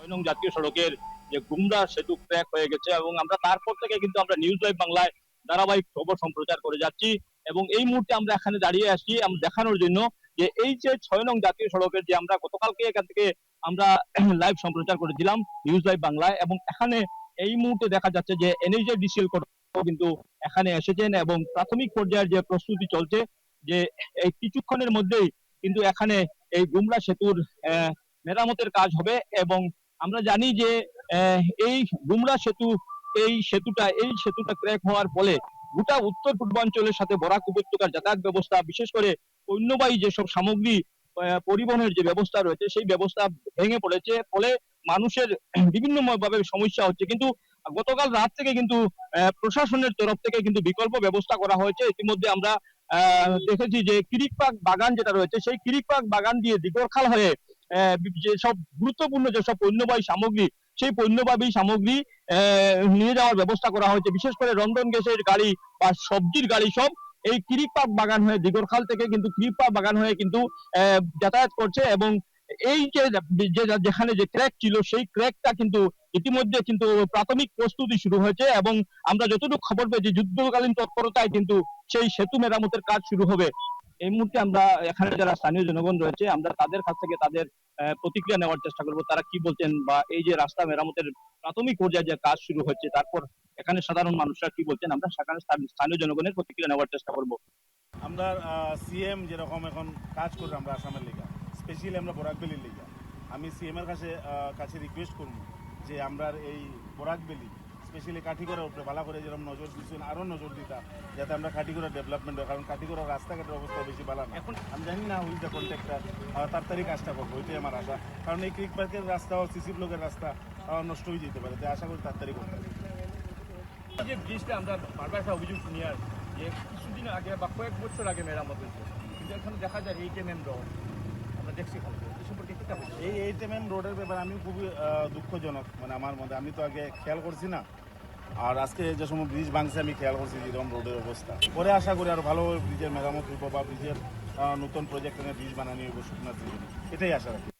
6 নং জাতীয় সড়কের যে গুমরা সেতু ক্র্যাক হয়ে গেছে এবং আমরা তারপর থেকে কিন্তু আমরা নিউজ লাইভ বাংলায় ধারাবাহিক খবর সম্প্রচার করে যাচ্ছি এবং এই মুহূর্তে আমরা এখানে দাঁড়িয়ে আসছি দেখানোর জন্য যে এই যে 6 নং জাতীয় সড়কের যে আমরা গতকালকে এখান থেকে আমরা লাইভ সম্প্রচার করেছিলাম নিউজ লাইভ বাংলায় এবং এখানে এই মুহূর্তে দেখা যাচ্ছে যে এনএইচডিসিএল কিন্তু এখানে এসেছেন এবং প্রাথমিক পর্যায়ের যে প্রস্তুতি চলছে যে এই কিছুক্ষণের মধ্যেই কিন্তু এখানে এই গুমরা সেতুর মেরামতের কাজ হবে এবং আমরা জানি যে এই গুমরা সেতু এই সেতুটা ক্র্যাক হওয়ার ফলে গোটা উত্তর পূর্বাঞ্চলের সাথে বরাক উপত্যকার যাতায়াত ব্যবস্থা বিশেষ করে পণ্যবাহী যেসব সামগ্রী পরিবহনের যে ব্যবস্থা রয়েছে সেই ব্যবস্থা ভেঙে পড়েছে ফলে মানুষের বিভিন্ন ভাবে সমস্যা হচ্ছে কিন্তু গতকাল রাত থেকে কিন্তু প্রশাসনের তরফ থেকে কিন্তু বিকল্প ব্যবস্থা করা হয়েছে ইতিমধ্যে আমরা দেখেছি যে কিরিকপাক বাগান যেটা রয়েছে সেই কিরিকপাক বাগান দিয়ে দিগরখাল হয়ে যেসব গুরুত্বপূর্ণ যেসব পণ্যবাহী সামগ্রী সেই পণ্যবাহী সামগ্রী নিয়ে যাওয়ার ব্যবস্থা করা হয়েছে বিশেষ করে রন্ধন গ্যাসের গাড়ি বা সবজির গাড়ি সব এই কিরিকপাক বাগান হয়ে দিগরখাল থেকে কিন্তু কিরিকপাক বাগান হয়ে কিন্তু যাতায়াত করছে এবং এই যেখানে যে ক্র্যাক ছিল সেই ক্র্যাকটা কিন্তু ইতিমধ্যে কিন্তু প্রাথমিক প্রস্তুতি শুরু হয়েছে এবং আমরা যতটুকু খবর পেয়েছি যুদ্ধকালীন তৎপরতায় কিন্তু সেই সেতু মেরামতের কাজ শুরু হবে এই মুহূর্তে আমরা এখানে যারা স্থানীয় জনগণ রয়েছে আমরা তাদের কাছ থেকে তাদের প্রতিক্রিয়া নেওয়ার চেষ্টা করব তারা কি বলছেন বা এই যে রাস্তা মেরামতের প্রাথমিক পর্যায়ে যে কাজ শুরু হচ্ছে তারপর এখানে সাধারণ মানুষরা কি বলছেন আমরা সেখানে স্থানীয় জনগণের প্রতিক্রিয়া নেওয়ার চেষ্টা করব। আমরা সিএম যেরকম এখন কাজ করি আমরা আসামের লিগা স্পেশালি আমরা বরাকবেলির লিগা আমি সিএম এর কাছে রিকোয়েস্ট করব যে আমরা এই বরাকবেলি স্পেশালি কাঠিগড়ার উপরে ভালো করে যেরকম নজর দিচ্ছেন আরও নজর দিতা যাতে আমরা কাঠিগড়ার ডেভেলপমেন্ট হয় কারণ কাঠিগড়ার রাস্তাঘাটের অবস্থা বেশি ভালো না এখন আমি জানি না হুইজ দ্য কন্ট্রাক্টর তাড়াতাড়ি কাজটা করবো ওইটাই আমার আশা কারণ এই ক্রিক পার্কের রাস্তা ও সিসি ব্লকের রাস্তা নষ্ট হয়ে যেতে পারে তাই আশা করি তাড়াতাড়ি করতে হবে। এই যে ব্রিজটা আমরা বারবার একটা অভিযোগ শুনি আর যে কিছুদিন আগে বা কয়েক বছর আগে মেরামত হয়েছে কিন্তু এখানে দেখা যায় 8mm রোড আমরা দেখছি এই সম্পর্কে কি এই 8mm রোডের ব্যাপারে আমি খুবই দুঃখজনক মানে আমার মধ্যে আমি তো আগে খেয়াল করছি না আর আজকে যে সময় ব্রিজ ভাঙছে আমি খেয়াল করছি যেরকম রোডের অবস্থা পরে আশা করি আরো ভালোভাবে ব্রিজের মেরামত হইব বা ব্রিজের নতুন প্রজেক্ট ব্রিজ বানানো হইব শুকনা এটাই আশা রাখি।